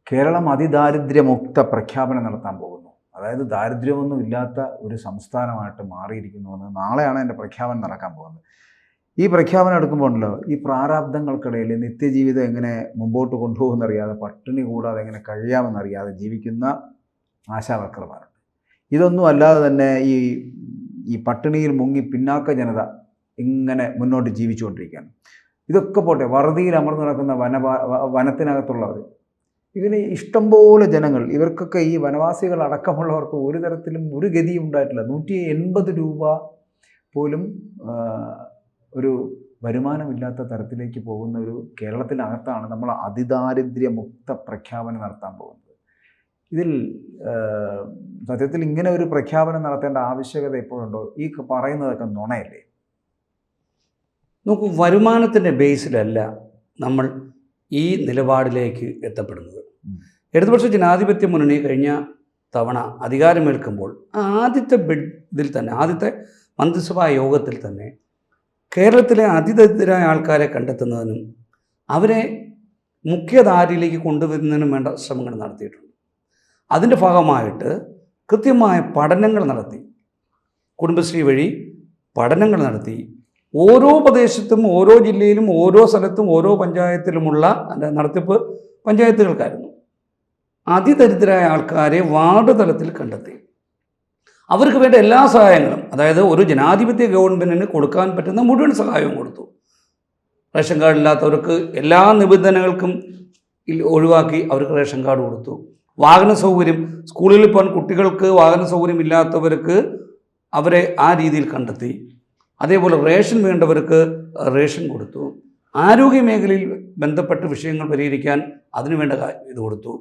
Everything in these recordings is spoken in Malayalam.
കേരളം അതിദാരിദ്ര്യമുക്ത പ്രഖ്യാപനം നടത്താൻ പോകുന്നു. അതായത് ദാരിദ്ര്യമൊന്നും ഇല്ലാത്ത ഒരു സംസ്ഥാനമായിട്ട് മാറിയിരിക്കുന്നുവെന്ന് നാളെയാണ് എൻ്റെ പ്രഖ്യാപനം നടക്കാൻ പോകുന്നത്. ഈ പ്രഖ്യാപനം എടുക്കുമ്പോൾ ഉണ്ടല്ലോ, ഈ പ്രാരാബ്ദങ്ങൾക്കിടയിൽ നിത്യജീവിതം എങ്ങനെ മുമ്പോട്ട് കൊണ്ടുപോകുമെന്നറിയാതെ, പട്ടിണി കൂടാതെ എങ്ങനെ കഴിയാമെന്നറിയാതെ ജീവിക്കുന്ന ആശാവർക്കർമാരുണ്ട്. ഇതൊന്നും അല്ലാതെ തന്നെ ഈ പട്ടിണിയിൽ മുങ്ങി പിന്നാക്ക ജനത ഇങ്ങനെ മുന്നോട്ട് ജീവിച്ചുകൊണ്ടിരിക്കുകയാണ്. ഇതൊക്കെ പോട്ടെ, വറുതിയിൽ അമർന്നു നടക്കുന്ന വനത്തിനകത്തുള്ളവർ, ഇതിന് ഇഷ്ടംപോലെ ജനങ്ങൾ, ഇവർക്കൊക്കെ ഈ വനവാസികൾ അടക്കമുള്ളവർക്ക് ഒരു തരത്തിലും ഒരു ഗതിയും ഉണ്ടായിട്ടില്ല. 180 രൂപ പോലും ഒരു വരുമാനമില്ലാത്ത തരത്തിലേക്ക് പോകുന്ന ഒരു കേരളത്തിനകത്താണ് നമ്മൾ അതിദാരിദ്ര്യമുക്ത പ്രഖ്യാപനം നടത്താൻ പോകുന്നത്. ഇതിൽ സത്യത്തിൽ ഇങ്ങനെ ഒരു പ്രഖ്യാപനം നടത്തേണ്ട ആവശ്യകത എപ്പോഴുണ്ടോ? ഈ പറയുന്നതൊക്കെ നുണയല്ലേ? നോക്കൂ, വരുമാനത്തിൻ്റെ ബേസിലല്ല നമ്മൾ ഈ നിലപാടിലേക്ക് എത്തപ്പെടുന്നത്. ഇടതുപക്ഷ ജനാധിപത്യ മുന്നണി കഴിഞ്ഞ തവണ അധികാരമേൽക്കുമ്പോൾ ആദ്യത്തെ ഇതിൽ തന്നെ, ആദ്യത്തെ മന്ത്രിസഭാ യോഗത്തിൽ തന്നെ കേരളത്തിലെ അതിദരിദ്രരായ ആൾക്കാരെ കണ്ടെത്തുന്നതിനും അവരെ മുഖ്യധാരയിലേക്ക് കൊണ്ടുവരുന്നതിനും വേണ്ട ശ്രമങ്ങൾ നടത്തിയിട്ടുണ്ട്. അതിൻ്റെ ഭാഗമായിട്ട് കൃത്യമായ പഠനങ്ങൾ നടത്തി, കുടുംബശ്രീ വഴി പഠനങ്ങൾ നടത്തി, ഓരോ പ്രദേശത്തും ഓരോ ജില്ലയിലും ഓരോ സ്ഥലത്തും ഓരോ പഞ്ചായത്തിലുമുള്ള നടത്തിപ്പ് പഞ്ചായത്തുകൾക്കായിരുന്നു. അതിദരിദ്രരായ ആൾക്കാരെ വാർഡ് തലത്തിൽ കണ്ടെത്തി അവർക്ക് വേണ്ട എല്ലാ സഹായങ്ങളും, അതായത് ഒരു ജനാധിപത്യ ഗവൺമെൻറ്റിന് കൊടുക്കാൻ പറ്റുന്ന മുഴുവൻ സഹായവും കൊടുത്തു. റേഷൻ കാർഡ് ഇല്ലാത്തവർക്ക് എല്ലാ നിബന്ധനകൾക്കും ഒഴിവാക്കി അവർക്ക് റേഷൻ കാർഡ് കൊടുത്തു. വാഹന സൗകര്യം, സ്കൂളിൽ പോകാൻ കുട്ടികൾക്ക് വാഹന സൗകര്യം ഇല്ലാത്തവർക്ക് അവരെ ആ രീതിയിൽ കണ്ടെത്തി. അതേപോലെ റേഷൻ വേണ്ടവർക്ക് റേഷൻ കൊടുത്തു. ആരോഗ്യ മേഖലയിൽ ബന്ധപ്പെട്ട വിഷയങ്ങൾ പരിഹരിക്കാൻ അതിനുവേണ്ട ഇത് കൊടുത്തു.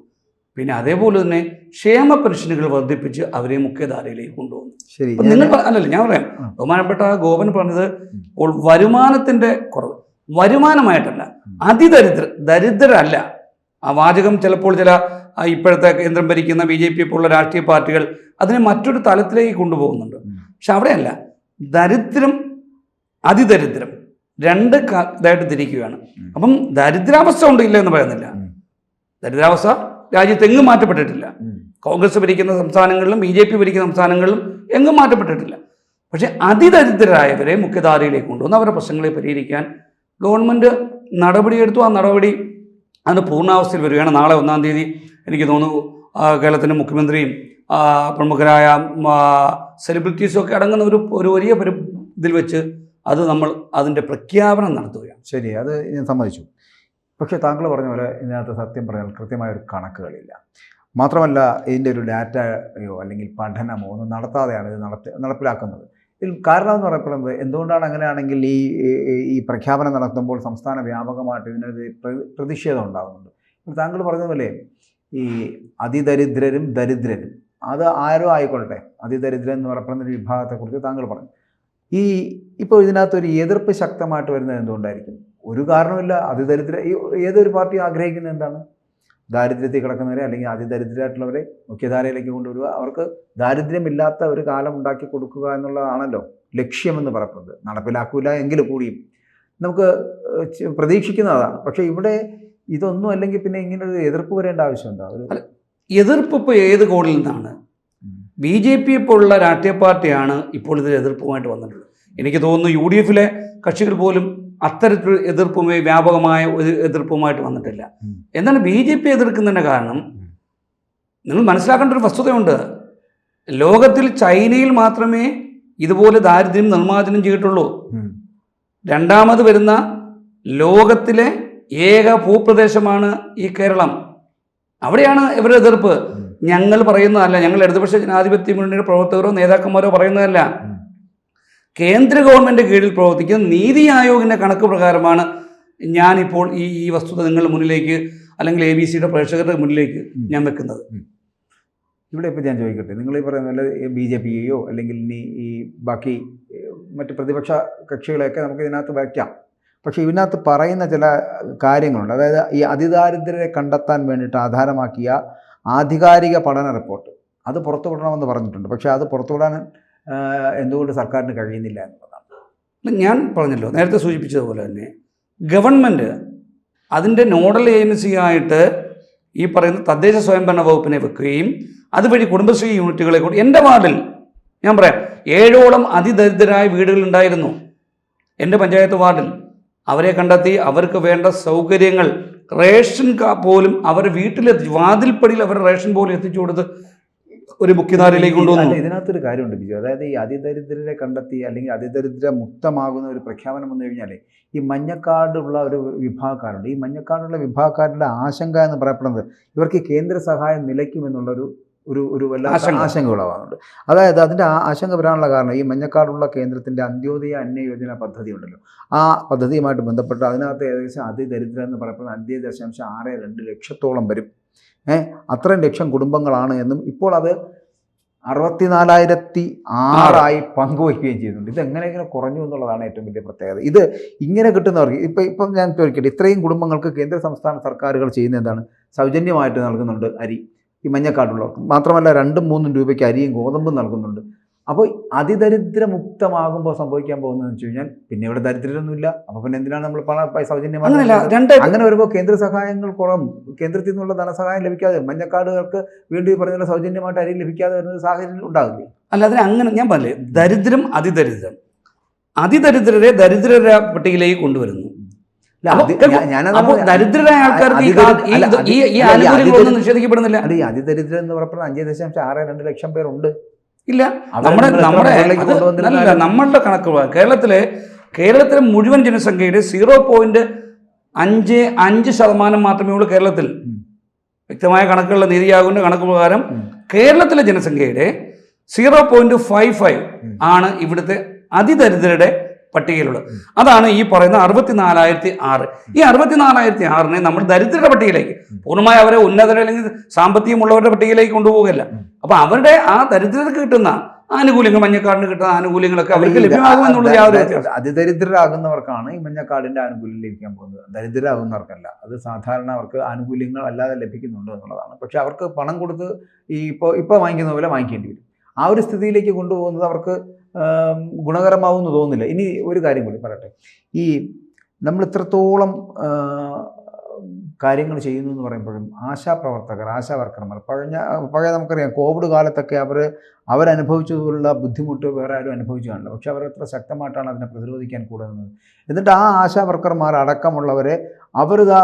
പിന്നെ അതേപോലെ തന്നെ ക്ഷേമ പെൻഷനുകൾ വർദ്ധിപ്പിച്ച് അവരെ മുഖ്യധാരയിലേക്ക് കൊണ്ടുവന്നു. ശരി, നിങ്ങൾ അല്ലല്ല, ഞാൻ പറയാം, ബഹുമാനപ്പെട്ട ഗോപൻ പറഞ്ഞത് ഇപ്പോൾ വരുമാനത്തിൻ്റെ കുറവ്, വരുമാനമായിട്ടല്ല, ദരിദ്രരല്ല. ആ വാചകം ചിലപ്പോൾ ചില ഇപ്പോഴത്തെ കേന്ദ്രം ഭരിക്കുന്ന BJP പോലുള്ള രാഷ്ട്രീയ പാർട്ടികൾ അതിനെ മറ്റൊരു തലത്തിലേക്ക് കൊണ്ടുപോകുന്നുണ്ട്. പക്ഷെ അവിടെയല്ല, ദരിദ്രം അതിദരിദ്രം രണ്ട് ഇതായിട്ട് തിരിക്കുകയാണ്. അപ്പം ദരിദ്രാവസ്ഥ ഉണ്ടില്ല എന്ന് പറയുന്നില്ല. ദരിദ്രാവസ്ഥ രാജ്യത്തെങ്ങും മാറ്റപ്പെട്ടിട്ടില്ല. കോൺഗ്രസ് ഭരിക്കുന്ന സംസ്ഥാനങ്ങളിലും BJP ഭരിക്കുന്ന സംസ്ഥാനങ്ങളിലും എങ്ങും മാറ്റപ്പെട്ടിട്ടില്ല. പക്ഷേ അതിദരിദ്രരായവരെ മുഖ്യധാരയിലേക്ക് കൊണ്ടുവന്ന് അവരുടെ പ്രശ്നങ്ങളെ പരിഹരിക്കാൻ ഗവൺമെൻറ് നടപടിയെടുത്തു. ആ നടപടി അതിന് പൂർണ്ണാവസ്ഥയിൽ വരികയാണ്. നാളെ 1-ാം തീയതി എനിക്ക് തോന്നുന്നു കേരളത്തിൻ്റെ മുഖ്യമന്ത്രിയും പ്രമുഖരായ സെലിബ്രിറ്റീസും ഒക്കെ അടങ്ങുന്ന ഒരു വലിയ ഇതിൽ വെച്ച് നമ്മൾ അതിൻ്റെ പ്രഖ്യാപനം നടത്തുകയാണ്. ശരി, അത് ഞാൻ സമ്മതിച്ചു. പക്ഷേ താങ്കൾ പറഞ്ഞ പോലെ ഇതിനകത്ത് സത്യം പറഞ്ഞാൽ കൃത്യമായൊരു കണക്കുകളില്ല. മാത്രമല്ല, ഇതിൻ്റെ ഒരു ഡാറ്റയോ അല്ലെങ്കിൽ പഠനമോ ഒന്നും നടത്താതെയാണ് ഇത് നടപ്പിലാക്കുന്നത്. ഇതിൽ കാരണം എന്ന് പറയപ്പെടുന്നത് എന്തുകൊണ്ടാണ് അങ്ങനെയാണെങ്കിൽ ഈ പ്രഖ്യാപനം നടത്തുമ്പോൾ സംസ്ഥാന വ്യാപകമായിട്ട് ഇതിനൊരു പ്രതിഷേധം ഉണ്ടാകുന്നുണ്ട്. താങ്കൾ പറഞ്ഞതുപോലെ ഈ അതിദരിദ്രരും ദരിദ്രരും, അത് ആരോ ആയിക്കൊള്ളട്ടെ, അതിദരിദ്രൻ എന്ന് പറയപ്പെടുന്ന ഒരു വിഭാഗത്തെക്കുറിച്ച് താങ്കൾ പറഞ്ഞു. ഇപ്പോൾ ഇതിനകത്തൊരു എതിർപ്പ് ശക്തമായിട്ട് വരുന്നത് എന്തുകൊണ്ടായിരിക്കും? ഒരു കാരണമില്ല. ഏതൊരു പാർട്ടി ആഗ്രഹിക്കുന്നത് എന്താണ്? ദാരിദ്ര്യത്തിൽ കിടക്കുന്നവരെ അല്ലെങ്കിൽ അതിദരിദ്രരായിട്ടുള്ളവരെ മുഖ്യധാരയിലേക്ക് കൊണ്ടുവരിക, അവർക്ക് ദാരിദ്ര്യമില്ലാത്ത ഒരു കാലം ഉണ്ടാക്കി കൊടുക്കുക എന്നുള്ളതാണല്ലോ ലക്ഷ്യമെന്ന് പറയുന്നത്. നടപ്പിലാക്കില്ല എങ്കിൽ കൂടിയും നമുക്ക് പ്രതീക്ഷിക്കുന്നതാണ്. പക്ഷേ ഇവിടെ ഇതൊന്നും അല്ലെങ്കിൽ പിന്നെ ഇങ്ങനൊരു എതിർപ്പ് വരേണ്ട ആവശ്യമുണ്ടോ? എതിർപ്പ് ഇപ്പോൾ ഏത് കോണിൽ നിന്നാണ്? BJP പോലുള്ള രാഷ്ട്രീയ പാർട്ടിയാണ് ഇപ്പോൾ ഇതിൽ എതിർപ്പുമായിട്ട് വന്നിട്ടുള്ളത്. എനിക്ക് തോന്നുന്നു UDF-ലെ കക്ഷികൾ പോലും അത്തരത്തിലൊരു എതിർപ്പുമായി വ്യാപകമായ ഒരു എതിർപ്പുമായിട്ട് വന്നിട്ടില്ല. എന്താണ് BJP എതിർക്കുന്നതിൻ്റെ കാരണം? നിങ്ങൾ മനസ്സിലാക്കേണ്ട ഒരു വസ്തുതയുണ്ട്. ലോകത്തിൽ ചൈനയിൽ മാത്രമേ ഇതുപോലെ ദാരിദ്ര്യം നിർമ്മാർജ്ജനം ചെയ്തിട്ടുള്ളൂ. രണ്ടാമത് വരുന്ന ലോകത്തിലെ ഏക ഭൂപ്രദേശമാണ് ഈ കേരളം. അവിടെയാണ് ഇവരുടെ എതിർപ്പ്. ഞങ്ങൾ പറയുന്നതല്ല, ഞങ്ങൾ ഇടതുപക്ഷ ജനാധിപത്യ മുന്നണിയുടെ പ്രവർത്തകരോ നേതാക്കന്മാരോ പറയുന്നതല്ല. കേന്ദ്ര ഗവൺമെൻറ് കീഴിൽ പ്രവർത്തിക്കുന്ന നീതി ആയോഗിൻ്റെ കണക്ക് പ്രകാരമാണ് ഞാനിപ്പോൾ ഈ വസ്തുത നിങ്ങളുടെ മുന്നിലേക്ക് അല്ലെങ്കിൽ ABCയുടെ പ്രേക്ഷകരുടെ മുന്നിലേക്ക് ഞാൻ വെക്കുന്നത്. ഇവിടെ ഇപ്പോൾ ഞാൻ ചോദിക്കട്ടെ, നിങ്ങൾ ഈ പറയുന്ന പോലെ BJPയെയോ അല്ലെങ്കിൽ ഇനി ഈ ബാക്കി മറ്റ് പ്രതിപക്ഷ കക്ഷികളെയൊക്കെ നമുക്ക് ഇതിനകത്ത് വയ്ക്കാം. പക്ഷേ ഇതിനകത്ത് പറയുന്ന ചില കാര്യങ്ങളുണ്ട്. അതായത് ഈ അതിദാരിദ്ര്യരെ കണ്ടെത്താൻ വേണ്ടിയിട്ട് ആധാരമാക്കിയ ആധികാരിക പഠന റിപ്പോർട്ട് അത് പുറത്തുവിടണമെന്ന് പറഞ്ഞിട്ടുണ്ട്. പക്ഷേ അത് പുറത്തുവിടാൻ എന്തുകൊണ്ട് സർക്കാരിന് കഴിയുന്നില്ല എന്നുള്ളതാണ്. ഞാൻ പറഞ്ഞല്ലോ, നേരത്തെ സൂചിപ്പിച്ചതുപോലെ തന്നെ ഗവൺമെൻറ് അതിൻ്റെ നോഡൽ ഏജൻസിയായിട്ട് ഈ പറയുന്ന തദ്ദേശ സ്വയംഭരണ വകുപ്പിനെ വെക്കുകയും അതുവഴി കുടുംബശ്രീ യൂണിറ്റുകളെ കൊണ്ട് എൻ്റെ വാർഡിൽ ഞാൻ പറയാം 7ഓളം അതിദരിദ്രരായ വീടുകളുണ്ടായിരുന്നു എൻ്റെ പഞ്ചായത്ത് വാർഡിൽ. അവരെ കണ്ടെത്തി അവർക്ക് വേണ്ട സൗകര്യങ്ങൾ റേഷൻ പോലും അവർ വീട്ടിലെത്തി വാതിൽപ്പടിയിൽ അവർ റേഷൻ പോലും എത്തിച്ചു കൊടുത്ത് ഒരു മുഖ്യധാരയിലേക്ക് കൊണ്ടുവന്നു. ഇതിനകത്തൊരു കാര്യമുണ്ട് ബിജു, അതായത് ഈ അതിദരിദ്രരെ കണ്ടെത്തി അല്ലെങ്കിൽ അതിദരിദ്ര മുക്തമാകുന്ന ഒരു പ്രഖ്യാപനം വന്നു കഴിഞ്ഞാൽ ഈ മഞ്ഞക്കാർഡുള്ള ഒരു വിഭാഗക്കാരുണ്ട്. ഈ മഞ്ഞക്കാർഡുള്ള വിഭാഗക്കാരുടെ ആശങ്ക എന്ന് പറയപ്പെടുന്നത് ഇവർക്ക് കേന്ദ്ര സഹായം നിലയ്ക്കുമെന്നുള്ളൊരു ഒരു വല്ലാത്ത ആശങ്ക ഉളവാകുന്നുണ്ട്. അതായത് അതിൻ്റെ ആശങ്ക വരാനുള്ള കാരണം ഈ മഞ്ഞക്കാർഡുള്ള കേന്ദ്രത്തിൻ്റെ അന്ത്യോദയ അന്ന യോജന പദ്ധതി ഉണ്ടല്ലോ, ആ പദ്ധതിയുമായിട്ട് ബന്ധപ്പെട്ട് അതിനകത്ത് ഏകദേശം അതിദരിദ്രം എന്ന് പറയപ്പെടുന്നത് 5.62 ലക്ഷത്തോളം വരും. അത്രയും ലക്ഷം കുടുംബങ്ങളാണ് എന്നും ഇപ്പോൾ അത് 64,006 പങ്കുവയ്ക്കുകയും ചെയ്യുന്നുണ്ട്. ഇത് എങ്ങനെയെങ്കിലും കുറഞ്ഞു എന്നുള്ളതാണ് ഏറ്റവും വലിയ പ്രത്യേകത. ഇത് ഇങ്ങനെ കിട്ടുന്നവർക്ക് ഇപ്പം ഞാൻ ചോദിക്കട്ടെ, ഇത്രയും കുടുംബങ്ങൾക്ക് കേന്ദ്ര സംസ്ഥാന സർക്കാരുകൾ ചെയ്യുന്ന എന്താണ്? സൗജന്യമായിട്ട് നൽകുന്നുണ്ട് അരി ഈ മഞ്ഞക്കാർഡുള്ളവർക്ക്. മാത്രമല്ല 2-3 രൂപയ്ക്ക് അരിയും ഗോതമ്പും നൽകുന്നുണ്ട്. അപ്പോൾ അതിദരിദ്രമുക്തമാകുമ്പോൾ സംഭവിക്കാൻ പോകുന്നതെന്ന് വെച്ച് കഴിഞ്ഞാൽ പിന്നെ ഇവിടെ ദരിദ്രരൊന്നുമില്ല. അപ്പോൾ പിന്നെ എന്തിനാണ് നമ്മൾ സൗജന്യമായി? അങ്ങനെ വരുമ്പോൾ കേന്ദ്ര സഹായങ്ങൾ കുറവും, കേന്ദ്രത്തിൽ നിന്നുള്ള ധനസഹായം ലഭിക്കാതെ മഞ്ഞക്കാർഡുകൾക്ക് വീണ്ടും ഈ പറഞ്ഞ സാഹചര്യമായിട്ട് അരി ലഭിക്കാതെ വരുന്ന സാഹചര്യം ഉണ്ടാകില്ലേ? അല്ല, അതിന് അങ്ങനെ ഞാൻ പറഞ്ഞില്ലേ, ദരിദ്രം അതിദരിദ്രം, അതിദരിദ്രരെ ദരിദ്ര പട്ടികയിലേക്ക് കൊണ്ടുവരുന്നു. ദരിദ്രരായ ആൾക്കാർക്ക് ഈ ആനുകൂല്യങ്ങളൊന്നും നിഷേധിക്കപ്പെടുന്നില്ല. അല്ല, ഈ അതിദരിദ്രം എന്ന് പറയുന്നത് 5.62 ലക്ഷം പേരുണ്ട്. ഇല്ല, നമ്മളുടെ കണക്ക് കേരളത്തിലെ മുഴുവൻ ജനസംഖ്യയുടെ 0.55% മാത്രമേ ഉള്ളൂ കേരളത്തിൽ. വ്യക്തമായ കണക്കുള്ള നീതി ആയോഗിന്റെ കണക്ക് പ്രകാരം കേരളത്തിലെ ജനസംഖ്യയുടെ 0.55 ആണ് ഇവിടുത്തെ അതിദരിദ്രരുടെ പട്ടികയിലുള്ളത്. അതാണ് ഈ പറയുന്ന 64,006. ഈ 64,006 നമ്മൾ ദരിദ്രരുടെ പട്ടികയിലേക്ക് പൂർണ്ണമായി അവരെ ഉന്നതര അല്ലെങ്കിൽ സാമ്പത്തികമുള്ളവരുടെ പട്ടികയിലേക്ക് കൊണ്ടുപോകില്ല. അപ്പൊ അവരുടെ ആ ദരിദ്രർക്ക് കിട്ടുന്ന ആനുകൂല്യങ്ങൾ, മഞ്ഞക്കാർഡിന് കിട്ടുന്ന ആനുകൂല്യങ്ങളൊക്കെ അവർക്ക് ലഭ്യമാകുമെന്നുള്ളത് യാതൊരു വ്യത്യാസം. അതിദരിദ്രരാകുന്നവർക്കാണ് ഈ മഞ്ഞക്കാർഡിന്റെ ആനുകൂല്യം ലഭിക്കാൻ പോകുന്നത്, ദരിദ്രരാകുന്നവർക്കല്ല. അത് സാധാരണ അവർക്ക് ആനുകൂല്യങ്ങൾ അല്ലാതെ ലഭിക്കുന്നുണ്ട് എന്നുള്ളതാണ്. പക്ഷെ അവർക്ക് പണം കൊടുത്ത് ഈ ഇപ്പോൾ വാങ്ങിക്കുന്ന പോലെ വാങ്ങിക്കേണ്ടി വരും. ആ ഒരു സ്ഥിതിയിലേക്ക് കൊണ്ടുപോകുന്നത് അവർക്ക് ഗുണകരമാവുമെന്ന് തോന്നുന്നില്ല. ഇനി ഒരു കാര്യം കൂടി പറയട്ടെ, ഈ നമ്മൾ ഇത്രത്തോളം കാര്യങ്ങൾ ചെയ്യുന്നു എന്ന് പറയുമ്പോഴും ആശാപ്രവർത്തകർ, ആശാവർക്കർമാർ പഴയ നമുക്കറിയാം കോവിഡ് കാലത്തൊക്കെ അവരനുഭവിച്ചതുപോലുള്ള ബുദ്ധിമുട്ട് വേറെ ആരും അനുഭവിച്ചു കാണില്ല. പക്ഷെ അവരെത്ര ശക്തമായിട്ടാണ് അതിനെ പ്രതിരോധിക്കാൻ കൂടുന്നത്. എന്നിട്ട് ആ ആശാവർക്കർമാർ അടക്കമുള്ളവരെ അവരിതാ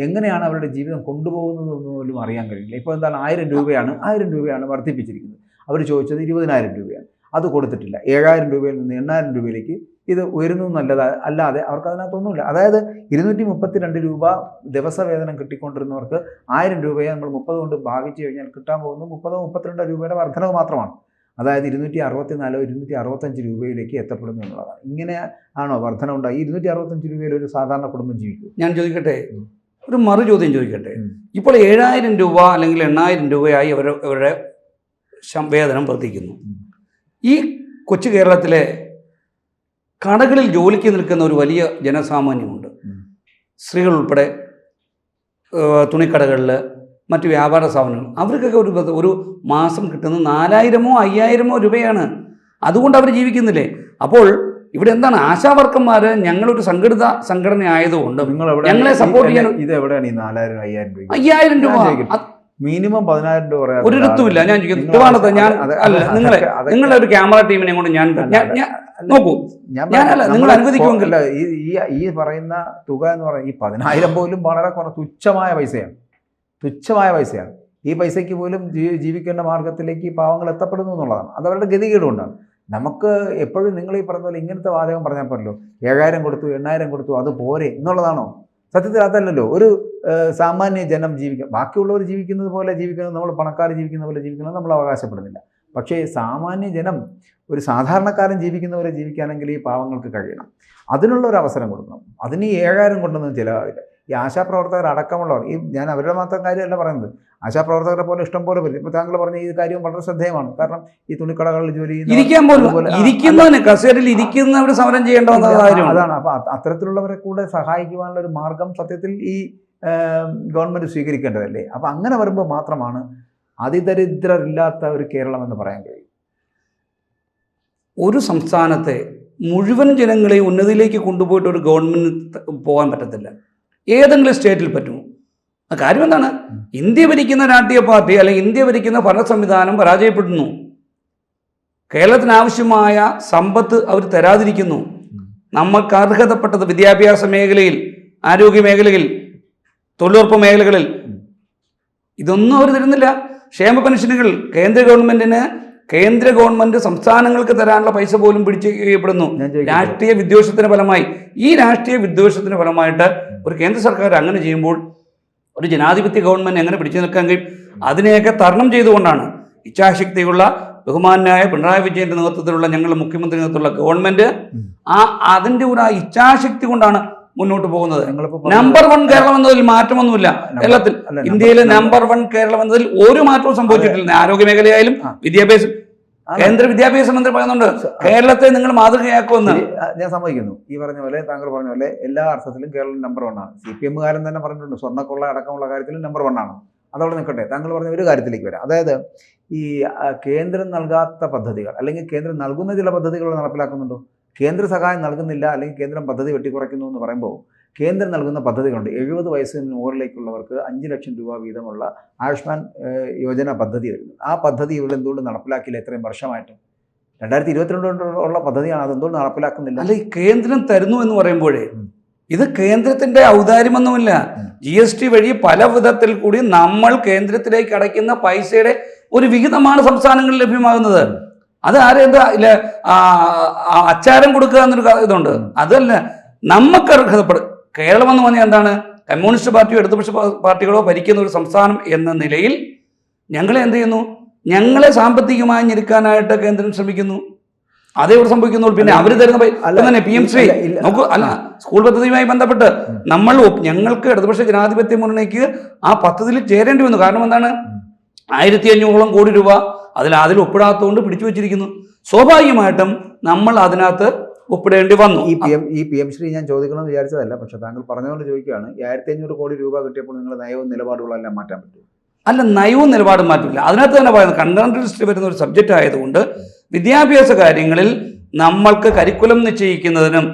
എങ്ങനെയാണ് അവരുടെ ജീവിതം കൊണ്ടുപോകുന്നതെന്ന് പോലും അറിയാൻ കഴിയില്ല. ഇപ്പോൾ എന്താണ് 1,000 രൂപയാണ് വർദ്ധിപ്പിച്ചിരിക്കുന്നത്. അവർ ചോദിച്ചത് 20,000 രൂപയാണ്, അത് കൊടുത്തിട്ടില്ല. 7,000 രൂപയിൽ നിന്ന് 8,000 രൂപയിലേക്ക് ഇത് ഉയരുന്നു അല്ലാതെ അവർക്ക് അതിനകത്തൊന്നുമില്ല. അതായത് 232 രൂപ ദിവസവേതനം കിട്ടിക്കൊണ്ടിരുന്നവർക്ക് 1,000 രൂപയെ നമ്മൾ 30 കൊണ്ട് ഭാഗിച്ചു കഴിഞ്ഞാൽ കിട്ടാൻ പോകുന്നത് 32 രൂപയുടെ വർധനവ് മാത്രമാണ്. അതായത് 264 265 രൂപയിലേക്ക് എത്തപ്പെടുന്നു എന്നുള്ളതാണ്. ഇങ്ങനെ ആണോ വർധന ഉണ്ടായി? 265 രൂപയിൽ ഒരു സാധാരണ കുടുംബം ജീവിക്കും? ഞാൻ ചോദിക്കട്ടെ, ഒരു മറു ചോദ്യം ചോദിക്കട്ടെ. ഇപ്പോൾ 7,000 രൂപ അല്ലെങ്കിൽ 8,000 രൂപയായി അവരുടെ വേതനം വർദ്ധിക്കുന്നു. ഈ കൊച്ചു കേരളത്തിലെ കടകളിൽ ജോലിക്ക് നിൽക്കുന്ന ഒരു വലിയ ജനസാമാന്യമുണ്ട്. സ്ത്രീകൾ ഉൾപ്പെടെ തുണിക്കടകളിൽ, മറ്റു വ്യാപാര സ്ഥാപനങ്ങൾ, അവർക്കൊക്കെ ഒരു മാസം കിട്ടുന്നത് 4,000-ഓ 5,000-ഓ രൂപയാണ്. അതുകൊണ്ട് അവർ ജീവിക്കുന്നില്ലേ? അപ്പോൾ ഇവിടെ എന്താണ്? ആശാവർക്കന്മാർ ഞങ്ങളൊരു സംഘടിത സംഘടന ആയതുകൊണ്ട് ഞങ്ങളെ സപ്പോർട്ട് ചെയ്യാൻ ഇത് എവിടെയാണ് ഈ 4,000 5,000 രൂപ? മിനിമം 10,000 രൂപ ഒരിടത്തുമില്ല. ഞാൻ ചോദിക്കുന്നത് നിങ്ങളുടെ ഒരു ക്യാമറ ടീമിനെ കൊണ്ട് ഞാൻ നോക്കൂ, നിങ്ങൾ അനുവദിക്കുമെങ്കിൽ ഈ പറയുന്ന തുക എന്ന് പറയുന്നത് ഈ 10,000 പോലും വളരെ തുച്ഛമായ പൈസയാണ്. ഈ പൈസയ്ക്ക് പോലും ജീവിക്കേണ്ട മാർഗത്തിലേക്ക് പാവങ്ങൾ എത്തപ്പെടുന്നു എന്നുള്ളതാണ്. അത് അവരുടെ ഗതികേട് കൊണ്ടാണ്. നമുക്ക് എപ്പോഴും നിങ്ങൾ ഈ പറഞ്ഞ പോലെ ഇങ്ങനത്തെ വാചകം പറഞ്ഞാൽ പോരല്ലോ, 7,000 കൊടുത്തു 8,000 കൊടുത്തു അത് പോരെ എന്നുള്ളതാണോ? സത്യത്തിൽ അതല്ലല്ലോ. ഒരു സാമാന്യ ജനം ബാക്കിയുള്ളവർ ജീവിക്കുന്നത് പോലെ ജീവിക്കുന്നത്, നമ്മൾ പണക്കാർ ജീവിക്കുന്ന പോലെ ജീവിക്കുന്നത് നമ്മൾ അവകാശപ്പെടുന്നില്ല. പക്ഷേ സാമാന്യ ജനം, ഒരു സാധാരണക്കാരൻ ജീവിക്കുന്ന പോലെ ജീവിക്കാനെങ്കിൽ ഈ പാവങ്ങൾക്ക് കഴിയണം. അതിനുള്ള ഒരു അവസരം കൊടുക്കണം. അതിന് ഈ 7,000 കൊണ്ടൊന്നും ചിലവാകില്ല. ഈ ആശാപ്രവർത്തകർ അടക്കമുള്ളവർ, ഞാൻ അവരുടെ മാത്രം കാര്യമല്ല പറയുന്നത്, ആശാപ്രവർത്തകരെ പോലെ ഇഷ്ടം പോലെ വരും. ഇപ്പോൾ താങ്കൾ പറഞ്ഞ ഈ കാര്യം വളരെ ശ്രദ്ധേയമാണ്. കാരണം ഈ തുണിക്കടകളിൽ ജോലി ചെയ്യുന്നവർ സമരം ചെയ്യേണ്ട അതാണ്. അപ്പോൾ അത്തരത്തിലുള്ളവരെ കൂടെ സഹായിക്കുവാനുള്ള ഒരു മാർഗം സത്യത്തിൽ ഈ ഗവൺമെൻറ് സ്വീകരിക്കേണ്ടതല്ലേ? അപ്പോൾ അങ്ങനെ വരുമ്പോൾ മാത്രമാണ് അതിദരിദ്രരില്ലാത്ത ഒരു കേരളം എന്ന് പറയാൻ കഴിയും. ഒരു സംസ്ഥാനത്തെ മുഴുവൻ ജനങ്ങളെയും ഉന്നതിയിലേക്ക് കൊണ്ടുപോയിട്ട് ഒരു ഗവൺമെൻറ് പോകാൻ പറ്റത്തില്ല. ഏതെങ്കിലും സ്റ്റേറ്റിൽ പറ്റുമോ? കാര്യം എന്താണ്? ഇന്ത്യ ഭരിക്കുന്ന രാഷ്ട്രീയ പാർട്ടി അല്ലെങ്കിൽ ഇന്ത്യ ഭരിക്കുന്ന ഭരണ സംവിധാനം പരാജയപ്പെടുന്നു. കേരളത്തിന് ആവശ്യമായ സമ്പത്ത് അവർ തരാതിരിക്കുന്നു. നമ്മൾക്ക് അർഹതപ്പെട്ടത് വിദ്യാഭ്യാസ മേഖലയിൽ, ആരോഗ്യ മേഖലയിൽ, തൊഴിലുറപ്പ് മേഖലകളിൽ ഇതൊന്നും അവർ തരുന്നില്ല. ക്ഷേമ പെൻഷനുകൾ കേന്ദ്ര ഗവൺമെന്റ് സംസ്ഥാനങ്ങൾക്ക് തരാനുള്ള പൈസ പോലും പിടിച്ചു ചെയ്യപ്പെടുന്നു. രാഷ്ട്രീയ വിദ്വേഷത്തിന് ഫലമായി, ഈ രാഷ്ട്രീയ വിദ്വേഷത്തിന് ഫലമായിട്ട് ഒരു കേന്ദ്ര സർക്കാർ അങ്ങനെ ചെയ്യുമ്പോൾ ഒരു ജനാധിപത്യ ഗവൺമെന്റ് എങ്ങനെ പിടിച്ചു നിൽക്കാൻ കഴിയും? അതിനെയൊക്കെ തരണം ചെയ്തുകൊണ്ടാണ് ഇച്ഛാശക്തിയുള്ള ബഹുമാനായ പിണറായി വിജയന്റെ നേതൃത്വത്തിലുള്ള ഞങ്ങളുടെ മുഖ്യമന്ത്രി നേതൃത്വത്തിലുള്ള ഗവൺമെന്റ് അതിന്റെ ഒരു ഇച്ഛാശക്തി കൊണ്ടാണ് മുന്നോട്ട് പോകുന്നത്. നമ്പർ 1 കേരളം എന്നതിൽ മാറ്റമൊന്നുമില്ല. കേരളത്തിൽ ഇന്ത്യയിലെ നമ്പർ 1 കേരളം എന്നതിൽ ഒരു മാറ്റവും സംഭവിച്ചിട്ടില്ല. ആരോഗ്യ മേഖലയായാലും വിദ്യാഭ്യാസം, കേന്ദ്ര വിദ്യാഭ്യാസ മന്ത്രി പറയുന്നുണ്ട് കേരളത്തെ നിങ്ങൾ മാതൃകയാക്കുമെന്ന്. ഞാൻ സമ്മതിക്കുന്നു. ഈ പറഞ്ഞ പോലെ, താങ്കൾ പറഞ്ഞ പോലെ എല്ലാ അർത്ഥത്തിലും കേരളം നമ്പർ 1 ആണ്. CPM കാരൻ തന്നെ പറഞ്ഞിട്ടുണ്ട് സ്വർണ്ണക്കൊള്ള അടക്കമുള്ള കാര്യത്തിലും നമ്പർ 1 ആണ്. അതവിടെ നിൽക്കട്ടെ. താങ്കൾ പറഞ്ഞ ഒരു കാര്യത്തിലേക്ക് വരാം. അതായത് ഈ കേന്ദ്രം നൽകാത്ത പദ്ധതികൾ അല്ലെങ്കിൽ കേന്ദ്രം നൽകുന്ന ചില പദ്ധതികൾ നടപ്പിലാക്കുന്നുണ്ടോ? കേന്ദ്ര സഹായം നൽകുന്നില്ല അല്ലെങ്കിൽ കേന്ദ്രം പദ്ധതി വെട്ടിക്കുറയ്ക്കുന്നു എന്ന് പറയുമ്പോൾ കേന്ദ്രം നൽകുന്ന പദ്ധതികളുണ്ട്. 70 വയസ്സിന് മുകളിലേക്കുള്ളവർക്ക് 5 ലക്ഷം രൂപ വീതമുള്ള ആയുഷ്മാൻ യോജന പദ്ധതി വരുന്നു. ആ പദ്ധതി ഇവിടെ എന്തുകൊണ്ട് നടപ്പിലാക്കില്ല ഇത്രയും വർഷമായിട്ടും? 2022 ഉള്ള പദ്ധതിയാണ്, അതെന്തുകൊണ്ട് നടപ്പിലാക്കുന്നില്ല? അല്ല, ഈ കേന്ദ്രം തരുന്നു എന്ന് പറയുമ്പോഴേ ഇത് കേന്ദ്രത്തിന്റെ ഔദാര്യമൊന്നുമില്ല. GST വഴി പല വിധത്തിൽ കൂടി നമ്മൾ കേന്ദ്രത്തിലേക്ക് അടയ്ക്കുന്ന പൈസയുടെ ഒരു വിഹിതമാണ് സംസ്ഥാനങ്ങളിൽ ലഭ്യമാകുന്നത്. അത് ആരെന്താ അച്ചാരം കൊടുക്കുക എന്നൊരു ഇതുണ്ട്. അതല്ല, നമുക്ക് അർഹതപ്പെടും. കേരളം എന്ന് പറഞ്ഞാൽ എന്താണ്? കമ്മ്യൂണിസ്റ്റ് പാർട്ടിയോ ഇടതുപക്ഷ പാർട്ടികളോ ഭരിക്കുന്ന ഒരു സംസ്ഥാനം എന്ന നിലയിൽ ഞങ്ങളെ എന്ത് ചെയ്യുന്നു? ഞങ്ങളെ സാമ്പത്തികമായി ഞെരുക്കാനായിട്ട് കേന്ദ്രം ശ്രമിക്കുന്നു. അതേ ഇവിടെ സംഭവിക്കുന്നുള്ളൂ. പിന്നെ അവർ തരുന്ന തന്നെ PM ശ്രീ നോക്കൂ. അല്ല, സ്കൂൾ പദ്ധതിയുമായി ബന്ധപ്പെട്ട് ഞങ്ങൾക്ക് ഇടതുപക്ഷ ജനാധിപത്യ മുന്നണിക്ക് ആ പദ്ധതിയിൽ ചേരേണ്ടി വന്നു. കാരണം എന്താണ്? 1500 കോടി രൂപ അതിൽ ഒപ്പിടാത്തതുകൊണ്ട് പിടിച്ചു വെച്ചിരിക്കുന്നു. സ്വാഭാവികമായിട്ടും നമ്മൾ അതിനകത്ത് ഒപ്പിടേണ്ടി വന്നു. ഈ PM ശ്രീ ഞാൻ ചോദിക്കണമെന്ന് വിചാരിച്ചതല്ല, പക്ഷെ താങ്കൾ പറഞ്ഞതുകൊണ്ട് ചോദിക്കുകയാണ്. 1500 കോടി രൂപ കിട്ടിയപ്പോൾ നിങ്ങൾ നയവും നിലപാടുകളെല്ലാം മാറ്റാൻ പറ്റും? അല്ല, നയവും നിലപാടും മാറ്റില്ല. അതിനകത്ത് തന്നെ പറയുന്നത് കണ്ടന്റ് ലിസ്റ്റ് വരുന്ന ഒരു സബ്ജക്റ്റ് ആയതുകൊണ്ട് വിദ്യാഭ്യാസ കാര്യങ്ങളിൽ നമ്മൾക്ക് കരിക്കുലം നിശ്ചയിക്കുന്നതിനും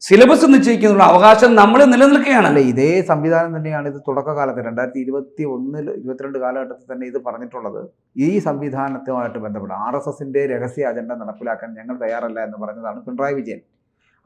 സിലബസ് നിശ്ചയിക്കുന്നതിനുള്ള അവകാശം നമ്മൾ നിലനിൽക്കുകയാണ്. അല്ല, ഇതേ സംവിധാനം തന്നെയാണ് ഇത് തുടക്കകാലത്ത് 2021-22 കാലഘട്ടത്തിൽ തന്നെ ഇത് പറഞ്ഞിട്ടുള്ളത്. ഈ സംവിധാനത്തുമായിട്ട് ബന്ധപ്പെട്ട് RSSന്റെ രഹസ്യ അജണ്ട നടപ്പിലാക്കാൻ ഞങ്ങൾ തയ്യാറല്ല എന്ന് പറഞ്ഞതാണ് പിണറായി വിജയൻ.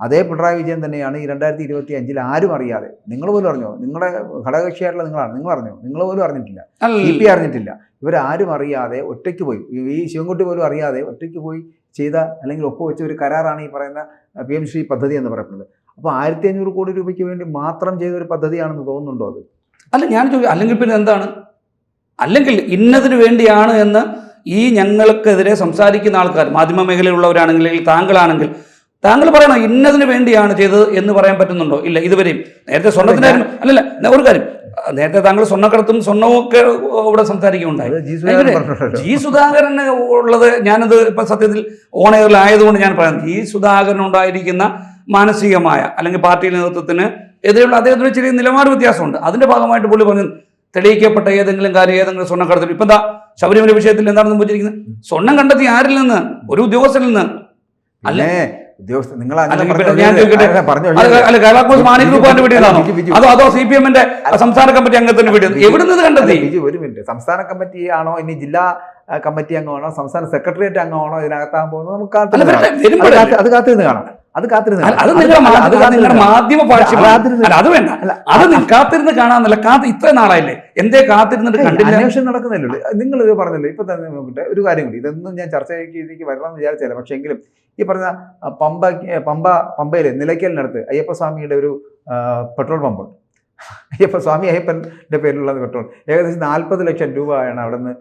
അതേ പിണറായി വിജയൻ തന്നെയാണ് ഈ 2025 ആരും അറിയാതെ, നിങ്ങൾ പോലും അറിഞ്ഞോ? നിങ്ങളുടെ ഘടകകക്ഷിയായിട്ടുള്ള നിങ്ങൾ അറിഞ്ഞോ? നിങ്ങൾ പോലും അറിഞ്ഞിട്ടില്ല, CP അറിഞ്ഞിട്ടില്ല. ഇവരാരും അറിയാതെ ഒറ്റയ്ക്ക് പോയി, ഈ ശിവൻകുട്ടി പോലും അറിയാതെ ഒറ്റയ്ക്ക് പോയി ചെയ്ത അല്ലെങ്കിൽ ഒപ്പുവെച്ച ഒരു കരാറാണ് ഈ പറയുന്ന PM ശ്രീ പദ്ധതി എന്ന് പറയുന്നത്. അപ്പോൾ 1500 കോടി രൂപയ്ക്ക് വേണ്ടി മാത്രം ചെയ്ത ഒരു പദ്ധതിയാണെന്ന് തോന്നുന്നുണ്ടോ അത്? അല്ല, ഞാൻ ചോദിക്കും, അല്ലെങ്കിൽ പിന്നെ എന്താണ്? അല്ലെങ്കിൽ ഇന്നതിന് വേണ്ടിയാണ് എന്ന് ഈ ഞങ്ങൾക്കെതിരെ സംസാരിക്കുന്ന ആൾക്കാർ, മാധ്യമ മേഖലയിലുള്ളവരാണെങ്കിൽ താങ്കളാണെങ്കിൽ താങ്കൾ പറയണം ഇന്നതിന് വേണ്ടിയാണ് ചെയ്തത് എന്ന് പറയാൻ പറ്റുന്നുണ്ടോ? ഇല്ല. ഇതുവരെയും നേരത്തെ സ്വർണ്ണത്തിന്റെ അല്ലല്ല, ഒരു കാര്യം, നേരത്തെ താങ്കൾ സ്വർണ്ണക്കടത്തും സ്വർണ്ണവും ഒക്കെ ഇവിടെ സംസാരിക്കുകയുണ്ടായി. G സുധാകരന് ഉള്ളത് ഞാനത് ഇപ്പൊ സത്യത്തിൽ ഓണയറിലായതുകൊണ്ട് ഞാൻ പറയുന്നത്, G സുധാകരൻ ഉണ്ടായിരിക്കുന്ന മാനസികമായ അല്ലെങ്കിൽ പാർട്ടി നേതൃത്വത്തിന് എതിരെയുള്ള അദ്ദേഹത്തിന് ചെറിയ നിലപാട് വ്യത്യാസമുണ്ട്. അതിന്റെ ഭാഗമായിട്ട് പുള്ളി പറഞ്ഞു തെളിയിക്കപ്പെട്ട ഏതെങ്കിലും കാര്യം, ഏതെങ്കിലും സ്വർണ്ണക്കടത്തിൽ ഇപ്പൊ എന്താ ശബരിമല വിഷയത്തിൽ എന്താണ് സംഭവിച്ചിരിക്കുന്നത്? സ്വർണം കണ്ടെത്തി ആരിൽ നിന്ന്? ഒരു ഉദ്യോഗസ്ഥനിൽ നിന്ന്. അല്ലേ? അതോ CPMന്റെ സംസ്ഥാന കമ്മിറ്റി അംഗത്തിന് വീട് എവിടുന്ന് കണ്ടെത്തി? ഒരു മിനിറ്റ്, സംസ്ഥാന കമ്മിറ്റി ആണോ ഇനി ജില്ലാ കമ്മിറ്റി അംഗമാണോ സംസ്ഥാന സെക്രട്ടേറിയറ്റ് അംഗമാണോ ഇതിനകത്താകാൻ പോകുന്നത്? നമുക്ക് അത് കാത്തിരുന്ന് കാണാം. മാധ്യമ അത് വേണ്ട, അത് കാത്തിരുന്ന് കാണാന്നല്ല. ഇത്ര നാളായില്ലേ, എന്തേ കാത്തിരുന്നിട്ട് കണ്ടില്ല? അന്വേഷണം നടക്കുന്നില്ലല്ലോ. നിങ്ങൾ ഇത് പറഞ്ഞല്ലോ. ഇപ്പൊ തന്നെ നോക്കട്ടെ ഒരു കാര്യം കൂടി, ഇതൊന്നും ഞാൻ ചർച്ചയ്ക്ക് വരണമെന്ന് വിചാരിച്ചില്ല. പക്ഷെ എങ്കിലും ഈ പറഞ്ഞ പമ്പയിലെ നിലയ്ക്കലിനടുത്ത് അയ്യപ്പസ്വാമിയുടെ ഒരു പെട്രോൾ പമ്പുണ്ട്. അയ്യപ്പൻ്റെ പേരിലുള്ള പെട്രോൾ ഏകദേശം 40 ലക്ഷം രൂപയാണ് അവിടെ നിന്ന്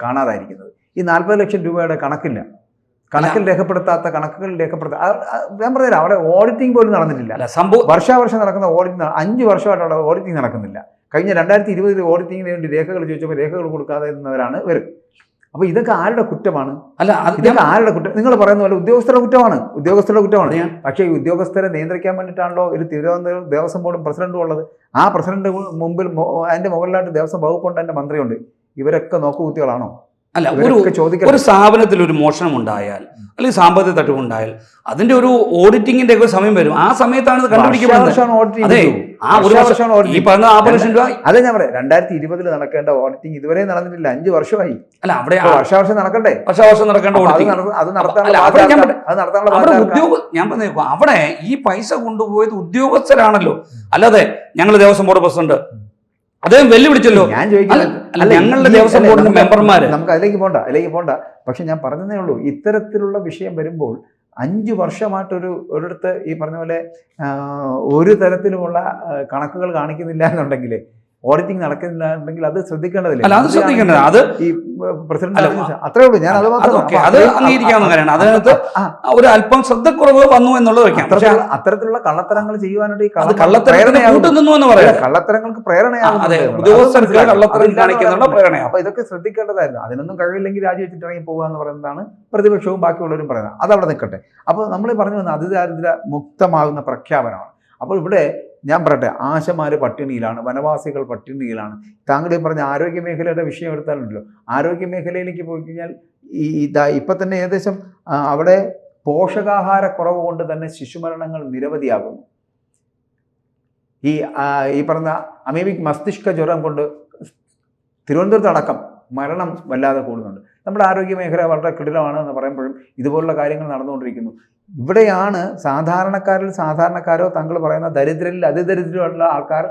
കാണാതായിരിക്കുന്നത്. ഈ 40 ലക്ഷം രൂപയുടെ കണക്കിൽ രേഖപ്പെടുത്താത്ത ഞാൻ പറഞ്ഞില്ല, അവിടെ ഓഡിറ്റിംഗ് പോലും നടന്നിട്ടില്ല. വർഷാവർഷം നടക്കുന്ന ഓഡിറ്റിംഗ് 5 വർഷമായിട്ട് അവിടെ ഓഡിറ്റിംഗ് നടക്കുന്നില്ല. കഴിഞ്ഞ 2020 ഓഡിറ്റിങ്ങിന് വേണ്ടി രേഖകൾ ചോദിച്ചപ്പോൾ രേഖകൾ കൊടുക്കാതെ ഇരുന്നവരാണ് ഇവർ. അപ്പോൾ ഇതൊക്കെ ആരുടെ കുറ്റമാണ്? അല്ല, ഇതൊക്കെ ആരുടെ കുറ്റം? നിങ്ങൾ പറയുന്ന പോലെ ഉദ്യോഗസ്ഥരുടെ കുറ്റമാണ്. പക്ഷേ ഈ ഉദ്യോഗസ്ഥരെ നിയന്ത്രിക്കാൻ വേണ്ടിയിട്ടാണല്ലോ ഒരു തിരുവനന്തപുരം ദേവസ്വം ബോർഡും പ്രസിഡന്റും ഉള്ളത്. ആ പ്രസിഡന്റ് മുമ്പിൽ അതിന്റെ മുകളിലായിട്ട് ദേവസ്വം വകുപ്പുണ്ട്, അതിന്റെ മന്ത്രിയുണ്ട്. ഇവരൊക്കെ നോക്കുകുത്തികളാണോ? അല്ല, ഇവരൊക്കെ ചോദിക്കണം. ഒരു സ്ഥാപനത്തിൽ ഒരു മോഷണം ഉണ്ടായാൽ അല്ലെങ്കിൽ സാമ്പത്തിക തട്ടിപ്പുണ്ടായാൽ അതിന്റെ ഒരു ഓഡിറ്റിങ്ങിന്റെ ഒക്കെ സമയം വരും. ആ സമയത്താണ് ഇത് കണ്ടുപിടിക്കപ്പെടുന്നത്. അതെ, ആ ഒരു വർഷം ഈ പറഞ്ഞ 40 ലക്ഷം രൂപ. അതെ, ഞാൻ പറയാം 2020 നടക്കേണ്ട ഓഡിറ്റിംഗ് ഇതുവരെ നടന്നിട്ടില്ല. 5 വർഷമായി. അല്ല, അവിടെ വർഷാവർഷം നടക്കണ്ടേ? വർഷാവർഷം നടക്കേണ്ട ഓഡിറ്റിംഗ്. അത് നടത്താനുള്ള ഞാൻ പറഞ്ഞേക്കും, അവിടെ ഈ പൈസ കൊണ്ടുപോയത് ഉദ്യോഗസ്ഥരാണല്ലോ. അല്ലാതെ ഞങ്ങൾ ദേവസ്വം ബോർഡ് പ്രസിഡന്റ് അദ്ദേഹം വെല്ലുവിളിച്ചല്ലോ. ഞാൻ ചോദിക്കുന്നത് ഞങ്ങളുടെ ദേവസ്വം ബോർഡിന്റെ മെമ്പർമാര്. നമുക്ക് അതിലേക്ക് പോണ്ട. പക്ഷെ ഞാൻ പറഞ്ഞതേ ഉള്ളൂ, ഇത്തരത്തിലുള്ള വിഷയം വരുമ്പോൾ 5 വർഷമായിട്ടൊരു ഒരിടത്ത് ഈ പറഞ്ഞ പോലെ ഒരു തരത്തിലുമുള്ള കണക്കുകൾ കാണിക്കുന്നില്ല എന്നുണ്ടെങ്കിൽ, ഓഡിറ്റിംഗ് നടക്കുന്നില്ല എന്നുണ്ടെങ്കിൽ അത് ശ്രദ്ധിക്കേണ്ടതില്ല. അല്ല, അത് ശ്രദ്ധിക്കേണ്ടത് അത് ഈ പ്രസിഡന്റ് അത്രേ ഉള്ളൂ. ഞാൻ അത് അത് അംഗീകരിക്കാവുന്ന കാര്യമാണ്. അതിനകത്ത് ഒരു അല്പം ശ്രദ്ധക്കുറവ് വന്നു എന്നുള്ളത് വെക്കാം. പക്ഷെ അത്തരത്തിലുള്ള കള്ളത്തരങ്ങൾ ചെയ്യുവാനായിട്ട് കള്ളത്തരങ്ങൾക്ക് പ്രേരണയാകും. അപ്പൊ ഇതൊക്കെ ശ്രദ്ധിക്കേണ്ടതായിരുന്നു. അതിനൊന്നും കഴിവില്ലെങ്കിൽ രാജിവെച്ചിട്ട് ഇറങ്ങി പോകുക എന്ന് പറയുന്നതാണ് പ്രതിപക്ഷവും ബാക്കിയുള്ളവരും പറയുന്നത്. അതവിടെ നിൽക്കട്ടെ. അപ്പോൾ നമ്മൾ പറഞ്ഞു വന്ന അതിദാരിദ്ര്യ മുക്തമാകുന്ന പ്രഖ്യാപനമാണ്. അപ്പോൾ ഇവിടെ ഞാൻ പറയട്ടെ, ആശമാര് പട്ടിണിയിലാണ്, വനവാസികൾ പട്ടിണിയിലാണ്. താങ്കൾ ഈ പറഞ്ഞ ആരോഗ്യ മേഖലയുടെ വിഷയം എടുത്താലുണ്ടല്ലോ, ആരോഗ്യ മേഖലയിലേക്ക് പോയി കഴിഞ്ഞാൽ ഇപ്പം തന്നെ ഏകദേശം അവിടെ പോഷകാഹാരക്കുറവ് കൊണ്ട് തന്നെ ശിശുമരണങ്ങൾ നിരവധിയാകുന്നു. ഈ പറഞ്ഞ അമീബിക് മസ്തിഷ്ക ജ്വരം കൊണ്ട് തിരുവനന്തപുരത്ത് അടക്കം മരണം വല്ലാതെ കൂടുന്നുണ്ട്. നമ്മുടെ ആരോഗ്യ മേഖല വളരെ കൃത്യമാണ് എന്ന് പറയുമ്പോഴും ഇതുപോലുള്ള കാര്യങ്ങൾ നടന്നുകൊണ്ടിരിക്കുന്നു. ഇവിടെയാണ് സാധാരണക്കാരോ താങ്കൾ പറയുന്ന ദരിദ്രരിൽ അതിദരിദ്രമുള്ള ആൾക്കാർ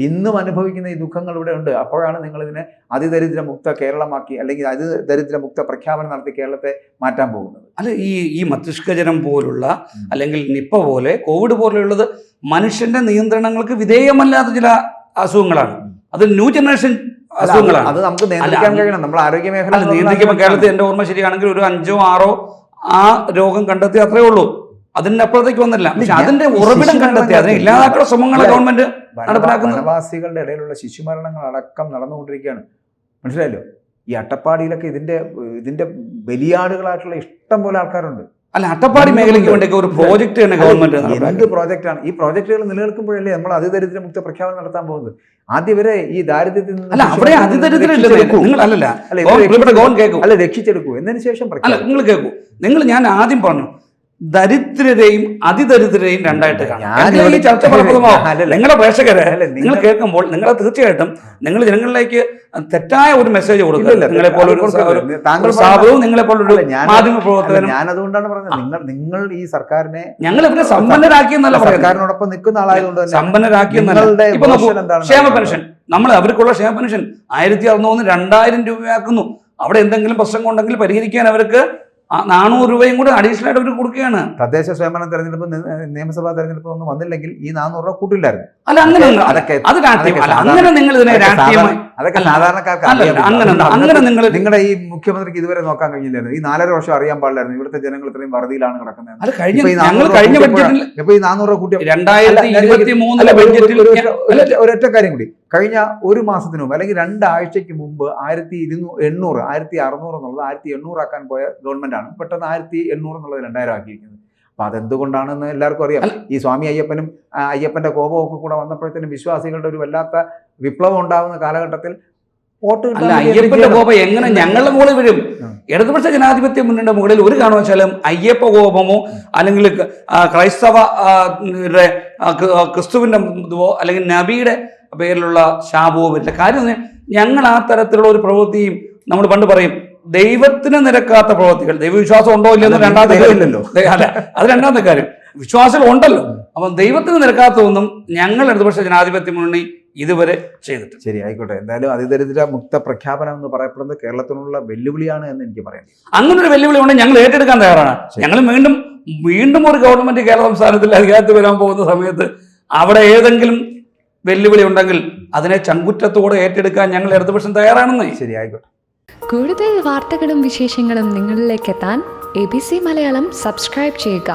ഇന്നും അനുഭവിക്കുന്ന ഈ ദുഃഖങ്ങൾ ഇവിടെ ഉണ്ട്. അപ്പോഴാണ് നിങ്ങളിതിനെ അതിദരിദ്രമുക്ത കേരളമാക്കി അല്ലെങ്കിൽ അതിദരിദ്രമുക്ത പ്രഖ്യാപനം നടത്തി കേരളത്തെ മാറ്റാൻ പോകുന്നത്. അല്ല, ഈ മസ്തിഷ്കജ്വരം പോലുള്ള അല്ലെങ്കിൽ നിപ്പ പോലെ കോവിഡ് പോലെയുള്ളത് മനുഷ്യന്റെ നിയന്ത്രണങ്ങൾക്ക് വിധേയമല്ലാത്ത ചില അസുഖങ്ങളാണ്. അത് ന്യൂ ജനറേഷൻ അസുഖങ്ങളാണ്. അത് നമുക്ക് നിയന്ത്രിക്കാൻ കഴിയണം. നമ്മൾ ആരോഗ്യ മേഖല നിയന്ത്രിക്കുമ്പോൾ കേരളത്തിൽ എൻ്റെ ഓർമ്മ ശരിയാണെങ്കിൽ ഒരു 5 or 6 ആ രോഗം കണ്ടെത്തി, അത്രേ ഉള്ളൂ. അതിന്റെ അപ്പുറത്തേക്ക് വന്നില്ല. പക്ഷെ അതിന്റെ ഉറവിടം കണ്ടെത്തി അതിനെ ഇല്ലാതാക്കുന്ന ശ്രമങ്ങൾ ഗവൺമെന്റ് നടപ്പിലാക്കുന്നു. വനവാസികളുടെ ഇടയിലുള്ള ശിശുമരണങ്ങൾ അടക്കം നടന്നുകൊണ്ടിരിക്കുകയാണ്. മനസ്സിലായല്ലോ? ഈ അട്ടപ്പാടിയിലൊക്കെ ഇതിന്റെ ബലിയാടുകളായിട്ടുള്ള ഇഷ്ടം പോലെ ആൾക്കാരുണ്ട്. അല്ല, അട്ടപ്പാടി മേഖലയ്ക്ക് വേണ്ടി ഒരു പ്രോജക്റ്റ് തന്നെ ഗവൺമെന്റ് എന്ത് പ്രോജക്റ്റാണ്? ഈ പ്രോജക്റ്റുകൾ നിലനിൽക്കുമ്പോഴല്ലേ നമ്മൾ അതിദരിദ്രമുക്ത പ്രഖ്യാപനം നടത്താൻ പോകുന്നത്. ആദ്യം വരെ ഈ ദാരിദ്ര്യത്തിൽ നിന്ന് രക്ഷിച്ചെടുക്കൂ, എന്നതിന് ശേഷം നിങ്ങൾ കേൾക്കൂ. ഞാൻ ആദ്യം പറഞ്ഞു, ദരിദ്രരെയും അതിദരിദ്രരെയും രണ്ടായിട്ട് കാണാം. ഈ ചർച്ച ഫലപ്രദമാവും. നിങ്ങളുടെ പ്രേക്ഷകരെ നിങ്ങൾ കേൾക്കുമ്പോൾ നിങ്ങളെ തീർച്ചയായിട്ടും നിങ്ങൾ ജനങ്ങളിലേക്ക് തെറ്റായ ഒരു മെസ്സേജ് കൊടുക്കില്ല. നിങ്ങളെ പോലൊരു സ്ഥാപനവും നിങ്ങളെ പോലൊരു മാധ്യമ പ്രവർത്തകനും. ഞാൻ അതുകൊണ്ടാണ് പറഞ്ഞത്, നിങ്ങൾ ഈ സർക്കാരിനെ ഞങ്ങൾ ഇവരെ സമ്പന്നരാക്കിയെന്നല്ല, സർക്കാരിനോടൊപ്പം നിൽക്കുന്ന ആളായതുകൊണ്ട് സമ്പന്നരാക്കിയെന്നല്ല. ഇപ്പൊ ക്ഷേമ പെൻഷൻ, നമ്മൾ അവർക്കുള്ള ക്ഷേമ പെൻഷൻ 1600 2000 രൂപയാക്കുന്നു. അവിടെ എന്തെങ്കിലും പ്രശ്നം ഉണ്ടെങ്കിൽ പരിഹരിക്കാൻ അവർക്ക് 400 രൂപയും കൂടെ അഡീഷണൽ ആയിട്ട് അവർ കൊടുക്കുകയാണ്. തദ്ദേശ സ്വയംഭരണ തെരഞ്ഞെടുപ്പ്, നിയമസഭാ തെരഞ്ഞെടുപ്പ് ഒന്നും വന്നില്ലെങ്കിൽ ഈ 400 രൂപ കൂട്ടില്ലായിരുന്നു. അല്ല, അങ്ങനെ അങ്ങനെ നിങ്ങൾ ഇതിനെ രാഷ്ട്രീയമായി അതൊക്കെ സാധാരണക്കാർക്ക് നിങ്ങളുടെ ഈ മുഖ്യമന്ത്രിക്ക് ഇതുവരെ നോക്കാൻ കഴിഞ്ഞില്ലായിരുന്നു. ഈ 4.5 വർഷം അറിയാൻ പാടില്ലായിരുന്നു ഇവിടുത്തെ ജനങ്ങൾ ഇത്രയും വറുതിയിലാണ് കിടക്കുന്നത്. ഇപ്പൊ ഈ 400 രൂപ കൂട്ടി 2023 ബഡ്ജറ്റിൽ ഒരൊറ്റ കാര്യം കൂടി, കഴിഞ്ഞ ഒരു മാസത്തിന് മുമ്പ് അല്ലെങ്കിൽ 2 ആഴ്ചയ്ക്ക് മുമ്പ് 1600 എന്നുള്ളത് 1800 ആക്കാൻ പോയ ഗവൺമെന്റ് ആണ് പെട്ടെന്ന് 1800 എന്നുള്ളത് 2000 ആക്കിയിരിക്കുന്നത്. അപ്പൊ അതെന്തുകൊണ്ടാണെന്ന് എല്ലാവർക്കും അറിയാം. ഈ സ്വാമി അയ്യപ്പനും അയ്യപ്പന്റെ കോപമൊക്കെ കൂടെ വന്നപ്പോഴത്തേനും വിശ്വാസികളുടെ ഒരു വല്ലാത്ത വിപ്ലവം ഉണ്ടാകുന്ന കാലഘട്ടത്തിൽ വോട്ട് അയ്യപ്പന്റെ കോപം എങ്ങനെ ഞങ്ങളുടെ മുകളിൽ വരും? ഇടതുപക്ഷ ജനാധിപത്യ മുന്നണിയുടെ മുകളിൽ ഒരു കാരണവശാലും അയ്യപ്പ കോപമോ അല്ലെങ്കിൽ ക്രൈസ്തവ ക്രിസ്തുവിന്റെ ഇതോ അല്ലെങ്കിൽ നബിയുടെ പേരിലുള്ള ശാപമോ വരില്ല. കാര്യം ഞങ്ങൾ ആ തരത്തിലുള്ള ഒരു പ്രവൃത്തിയും, നമ്മൾ പണ്ട് പറയും ദൈവത്തിന് നിരക്കാത്ത പ്രവൃത്തികൾ, ദൈവവിശ്വാസം ഉണ്ടോ ഇല്ലെന്ന് രണ്ടാമത്തെ കാര്യമില്ലല്ലോ. അല്ല, അത് രണ്ടാമത്തെ കാര്യം, വിശ്വാസം ഉണ്ടല്ലോ. അപ്പം ദൈവത്തിന് നിരക്കാത്തതൊന്നും ഞങ്ങൾ ഇടതുപക്ഷ ജനാധിപത്യ മുന്നണി ഇതുവരെ ചെയ്തിട്ട്. ശരി, ആയിക്കോട്ടെ. എന്തായാലും അതിദരിദ്ര മുക്ത പ്രഖ്യാപനം എന്ന് പറയപ്പെടുന്നത് കേരളത്തിനുള്ള വെല്ലുവിളിയാണ് എന്ന് എനിക്ക് പറയാം. അങ്ങനെ ഒരു വെല്ലുവിളി ഉണ്ടെങ്കിൽ ഞങ്ങൾ ഏറ്റെടുക്കാൻ തയ്യാറാണ്. ഞങ്ങൾ വീണ്ടും ഒരു ഗവൺമെന്റ് കേരള സംസ്ഥാനത്തിൽ അധികാരത്തിൽ വരാൻ പോകുന്ന സമയത്ത് അവിടെ ഏതെങ്കിലും വെല്ലുവിളി ഉണ്ടെങ്കിൽ അതിനെ ചങ്കുറ്റത്തോടെ ഏറ്റെടുക്കാൻ ഞങ്ങൾ ഇടതുപക്ഷം തയ്യാറാണെന്ന്. ശരി, ആയിക്കോട്ടെ. കൂടുതൽ വാർത്തകളും വിശേഷങ്ങളും നിങ്ങളിലേക്ക് എത്താൻ ABC മലയാളം സബ്സ്ക്രൈബ് ചെയ്യുക,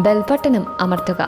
ബെൽ ബട്ടണും അമർത്തുക.